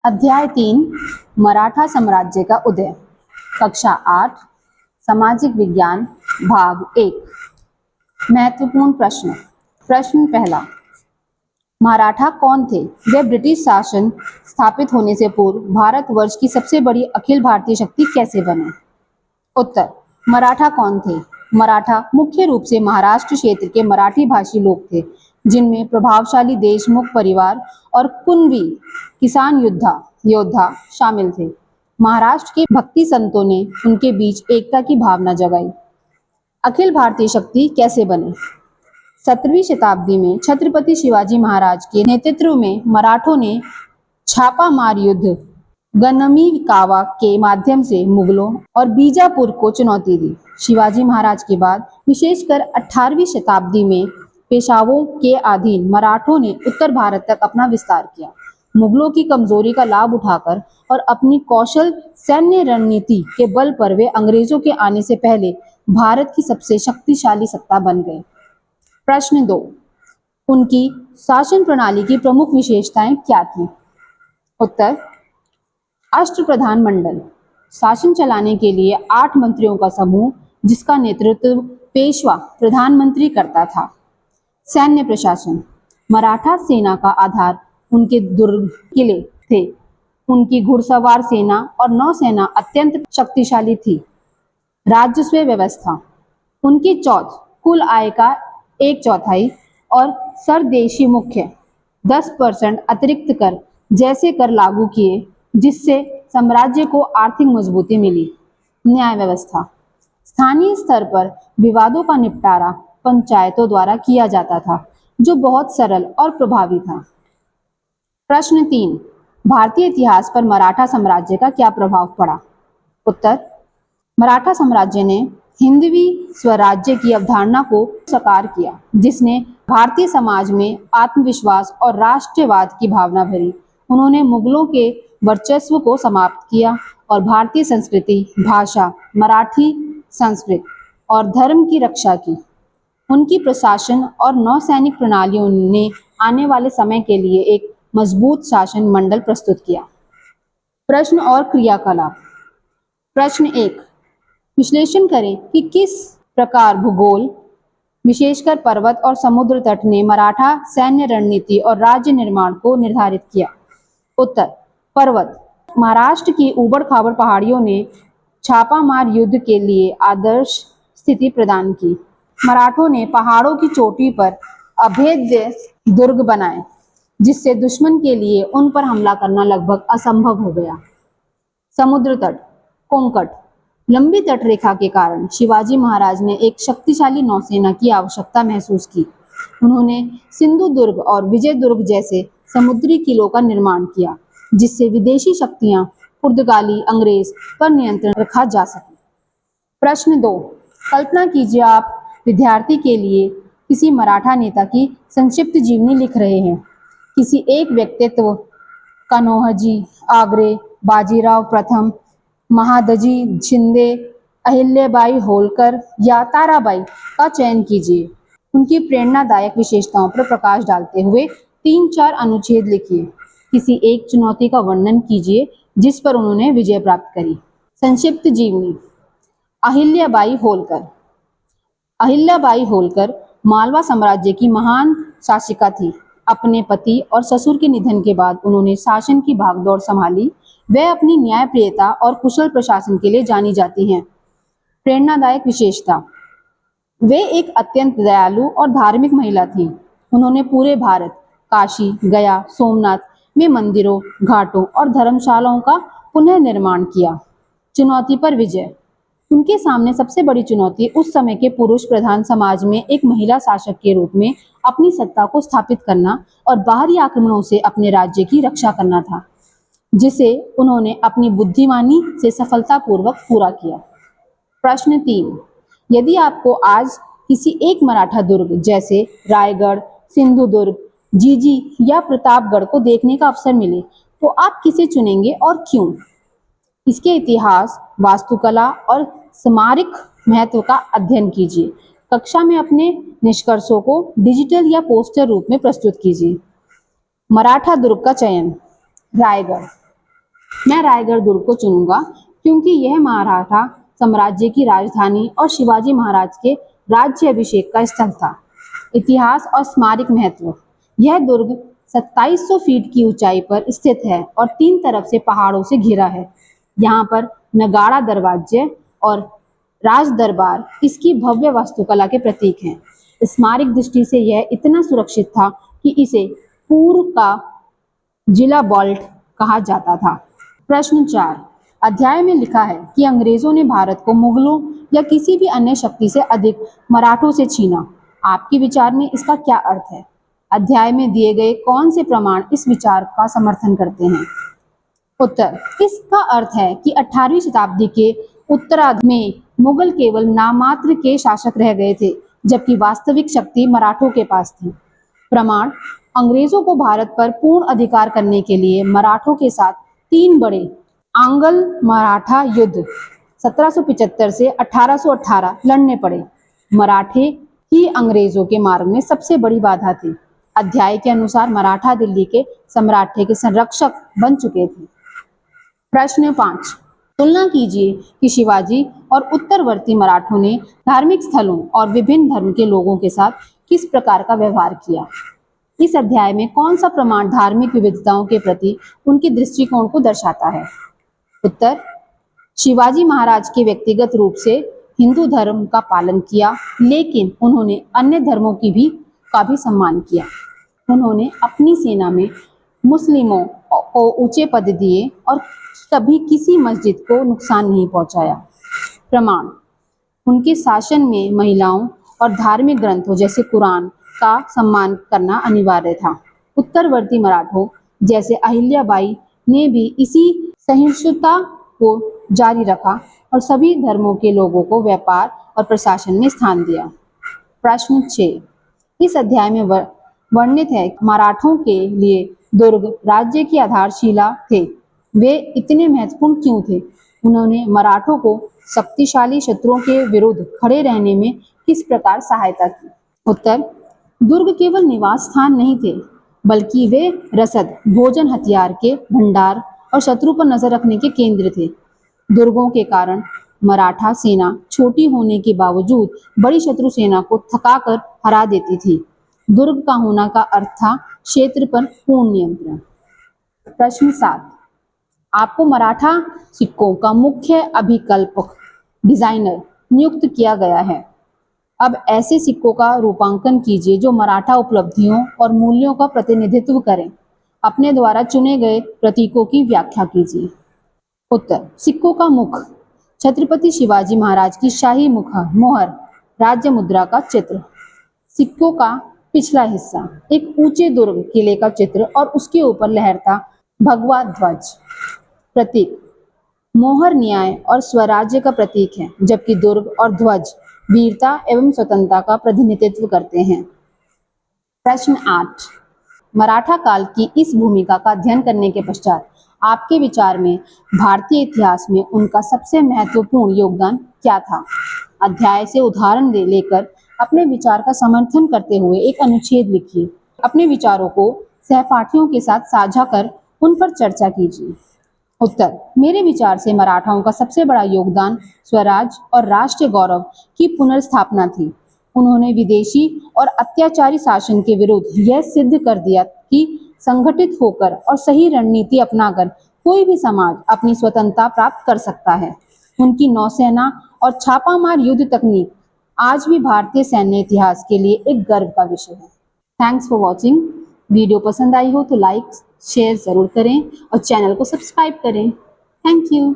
अध्याय 3 मराठा साम्राज्य का उदय। कक्षा 8 सामाजिक विज्ञान भाग 1। महत्वपूर्ण प्रश्न। प्रश्न पहला, मराठा कौन थे? वे ब्रिटिश शासन स्थापित होने से पूर्व भारतवर्ष की सबसे बड़ी अखिल भारतीय शक्ति कैसे बने? उत्तर, मराठा कौन थे? मराठा मुख्य रूप से महाराष्ट्र क्षेत्र के मराठी भाषी लोग थे, जिनमें प्रभावशाली देशमुख परिवार और कुणबी किसान योद्धा शामिल थे। महाराष्ट्र के भक्ति संतों ने उनके बीच एकता की भावना जगाई। अखिल भारतीय शक्ति कैसे बने? 17वीं शताब्दी में छत्रपति शिवाजी महाराज के नेतृत्व में मराठों ने छापामार युद्ध गन्नमीकावा के माध्यम से मुगलों और बीजापुर को चुनौती दी। शिवाजी महाराज के बाद विशेषकर 18वीं शताब्दी में पेशवाओं के अधीन मराठों ने उत्तर भारत तक अपना विस्तार किया। मुगलों की कमजोरी का लाभ उठाकर और अपनी कौशल सैन्य रणनीति के बल पर वे अंग्रेजों के आने से पहले भारत की सबसे शक्तिशाली सत्ता बन गए। प्रश्न 2, उनकी शासन प्रणाली की प्रमुख विशेषताएं क्या थी? उत्तर, अष्टप्रधान मंडल, शासन चलाने के लिए 8 मंत्रियों का समूह जिसका नेतृत्व पेशवा प्रधानमंत्री करता था। सैन्य प्रशासन, मराठा सेना का आधार उनके दुर्ग किले थे। उनकी घुड़सवार सेना और नौसेना अत्यंत शक्तिशाली थी। राजस्व व्यवस्था, उनकी चौथ कुल आय का 1/4 और सरदेशी मुख्य 10% अतिरिक्त कर जैसे कर लागू किए, जिससे साम्राज्य को आर्थिक मजबूती मिली। न्याय व्यवस्था, स्थानीय स्तर पर विवादों का निपटारा पंचायतों द्वारा किया जाता था, जो बहुत सरल और प्रभावी था। प्रश्न 3, भारतीय इतिहास पर मराठा साम्राज्य का क्या प्रभाव पड़ा? उत्तर, मराठा साम्राज्य ने हिंदवी स्वराज्य की अवधारणा को साकार किया, जिसने भारतीय समाज में आत्मविश्वास और राष्ट्रवाद की भावना भरी। उन्होंने मुगलों के वर्चस्व को समाप्त किया और भारतीय संस्कृति, भाषा, मराठी संस्कृत और धर्म की रक्षा की। उनकी प्रशासन और नौसैनिक प्रणालियों ने आने वाले समय के लिए एक मजबूत शासन मंडल प्रस्तुत किया। प्रश्न और क्रियाकलाप। प्रश्न 1, विश्लेषण करें कि किस प्रकार भूगोल, विशेषकर पर्वत और समुद्र तट ने मराठा सैन्य रणनीति और राज्य निर्माण को निर्धारित किया। उत्तर, पर्वत, महाराष्ट्र की ऊबड़-खाबड़ पहाड़ियों ने छापामार युद्ध के लिए आदर्श स्थिति प्रदान की। मराठों ने पहाड़ों की चोटी पर अभेद्य दुर्ग बनाए, जिससे दुश्मन के लिए उन पर हमला करना लगभग असंभव हो गया। समुद्र तट, कोंकण, लंबी तट रेखा के कारण शिवाजी महाराज ने एक शक्तिशाली नौसेना की आवश्यकता महसूस की। उन्होंने सिंधु दुर्ग और विजय दुर्ग जैसे समुद्री किलों का निर्माण किया, जिससे विदेशी शक्तियां पुर्तगाली अंग्रेज पर नियंत्रण रखा जा सके। प्रश्न 2, कल्पना कीजिए आप विद्यार्थी के लिए किसी मराठा नेता की संक्षिप्त जीवनी लिख रहे हैं। किसी एक व्यक्तित्व, कन्होजी, आगरे, बाजीराव प्रथम, महादजी शिंदे, अहिल्याबाई होलकर या ताराबाई का चयन कीजिए। उनकी प्रेरणादायक विशेषताओं पर प्रकाश डालते हुए 3-4 अनुच्छेद लिखिए। किसी एक चुनौती का वर्णन कीजिए जिस पर उन्होंने विजय प्राप्त करी। संक्षिप्त जीवनी। अहिल्याबाई होलकर। अहिल्याबाई होलकर मालवा साम्राज्य की महान शासिका थी। अपने पति और ससुर के निधन के बाद उन्होंने शासन की भागदौड़ संभाली। वह अपनी न्यायप्रियता और कुशल प्रशासन के लिए जानी जाती हैं। प्रेरणादायक विशेषता, वे एक अत्यंत दयालु और धार्मिक महिला थीं। उन्होंने पूरे भारत, काशी, गया, सोमनाथ में मंदिरों, घाटों और धर्मशालाओं का पुनः निर्माण किया। चुनौती पर विजय। उनके सामने सबसे बड़ी चुनौती उस समय के पुरुष प्रधान समाज में एक महिला शासक के रूप में अपनी सत्ता को स्थापित करना और बाहरी आक्रमणों से अपने राज्य की रक्षा करना था, जिसे उन्होंने अपनी बुद्धिमानी से सफलतापूर्वक पूरा किया। प्रश्न 3, यदि आपको आज किसी एक मराठा दुर्ग जैसे रायगढ़, सिंधुदुर्ग, जीजी या प्रतापगढ़ को देखने का अवसर मिले, तो आप किसे चुनेंगे और क्यों? इसके इतिहास, वास्तुकला और स्मारक महत्व का अध्ययन कीजिए। कक्षा में अपने निष्कर्षों को डिजिटल या पोस्टर रूप में प्रस्तुत कीजिए। मराठा दुर्ग का चयन। रायगढ़, मैं रायगढ़ दुर्ग को चुनूंगा क्योंकि यह मराठा साम्राज्य की राजधानी और शिवाजी महाराज के राज्य अभिषेक का स्थल था। इतिहास और स्मारक महत्व। यह दुर्ग 2700 फीट की ऊंचाई पर स्थित है और 3 तरफ से पहाड़ों से घिरा है। यहाँ पर नगाड़ा दरवाजे और राज दरबार इसकी भव्य वास्तुकला के प्रतीक हैं। स्मारक दृष्टि से यह इतना सुरक्षित था कि इसे पूर्व का जिला बॉल्ट कहा जाता था। प्रश्न 4 अध्याय में लिखा है कि अंग्रेजों ने भारत को मुगलों या किसी भी अन्य शक्ति से अधिक मराठों से छीना। आपके विचार में इसका क्या अर्थ है? अध्याय में दिए गए कौन से प्रमाण इस विचार का समर्थन करते हैं? उत्तर इसका अर्थ है कि 18वीं शताब्दी के उत्तरार्ध में मुगल केवल नामात्र के शासक रह गए थे, जबकि वास्तविक शक्ति मराठों के पास थी। प्रमाण अंग्रेजों को भारत पर पूर्ण अधिकार करने के लिए मराठों के साथ 3 बड़े आंग्ल मराठा युद्ध 1775 से 1818 लड़ने पड़े। मराठे ही अंग्रेजों के मार्ग में सबसे बड़ी बाधा थी। अध्याय के अनुसार मराठा दिल्ली के सम्राट के संरक्षक बन चुके थे। प्रश्न 5 तुलना कीजिए कि शिवाजी और उत्तरवर्ती मराठों ने धार्मिक स्थलों और विभिन्न धर्म के लोगों के साथ किस प्रकार का व्यवहार किया। इस अध्याय में कौन सा प्रमाण धार्मिक विविधताओं के प्रति उनके दृष्टिकोण को दर्शाता है? उत्तर शिवाजी महाराज के व्यक्तिगत रूप से हिंदू धर्म का पालन किया, लेकिन उन्होंने अन्य धर्मों का भी सम्मान किया। उन्होंने अपनी सेना में मुस्लिमों को ऊंचे पद दिए और कभी किसी मस्जिद को नुकसान नहीं पहुंचाया। प्रमाण उनके शासन में महिलाओं और धार्मिक ग्रंथों जैसे कुरान का सम्मान करना अनिवार्य था। उत्तरवर्ती मराठों जैसे अहिल्याबाई ने भी इसी सहिष्णुता को जारी रखा और सभी धर्मों के लोगों को व्यापार और प्रशासन में स्थान दिया। प्रश्न 6 इस अध्याय में वर्णित है मराठों के लिए दुर्ग राज्य की आधारशिला थे। वे इतने महत्वपूर्ण क्यों थे? उन्होंने मराठों को शक्तिशाली शत्रुओं के विरुद्ध खड़े रहने में किस प्रकार सहायता की? उत्तर दुर्ग केवल निवास स्थान नहीं थे, बल्कि वे रसद, भोजन, हथियार के भंडार और शत्रु पर नजर रखने के केंद्र थे। दुर्गों के कारण मराठा सेना छोटी होने के बावजूद बड़ी शत्रु सेना को थकाकर हरा देती थी। दुर्ग का होना का अर्थ था क्षेत्र पर पूर्ण नियंत्रण। प्रश्न 7 आपको मराठा सिक्कों का मुख्य अभिकल्पक डिजाइनर नियुक्त किया गया है। अब ऐसे सिक्कों का रूपांकन कीजिए जो मराठा उपलब्धियों और मूल्यों का प्रतिनिधित्व करें। अपने द्वारा चुने गए प्रतीकों की व्याख्या कीजिए। उत्तर सिक्कों का मुख छत्रपति शिवाजी महाराज की शाही मोहर राज्य मुद्रा का चित्र। सिक्कों का पिछला हिस्सा एक ऊंचे दुर्ग किले का चित्र और उसके ऊपर लहरता भगवा ध्वज। प्रतीक मोहर न्याय और स्वराज्य का प्रतीक है, जबकि दुर्ग और ध्वज वीरता एवं स्वतंत्रता का प्रतिनिधित्व करते हैं। प्रश्न 8 मराठा काल की इस भूमिका का अध्ययन करने के पश्चात आपके विचार में भारतीय इतिहास में उनका सबसे महत्वपूर्ण योगदान क्या था? अध्याय से उदाहरण लेकर अपने विचार का समर्थन करते हुए एक अनुच्छेद लिखिए। अपने विचारों को सहपाठियों के साथ साझा कर उन पर चर्चा कीजिए। उत्तर मेरे विचार से मराठाओं का सबसे बड़ा योगदान स्वराज और राष्ट्रीय गौरव की पुनर्स्थापना थी। उन्होंने विदेशी और अत्याचारी शासन के विरुद्ध यह सिद्ध कर दिया कि संगठित होकर और सही रणनीति अपनाकर कोई भी समाज अपनी स्वतंत्रता प्राप्त कर सकता है। उनकी नौसेना और छापामार युद्ध तकनीक आज भी भारतीय सैन्य इतिहास के लिए एक गर्व का विषय है। Thanks for watching. वीडियो पसंद आई हो तो लाइक शेयर जरूर करें और चैनल को सब्सक्राइब करें। Thank you.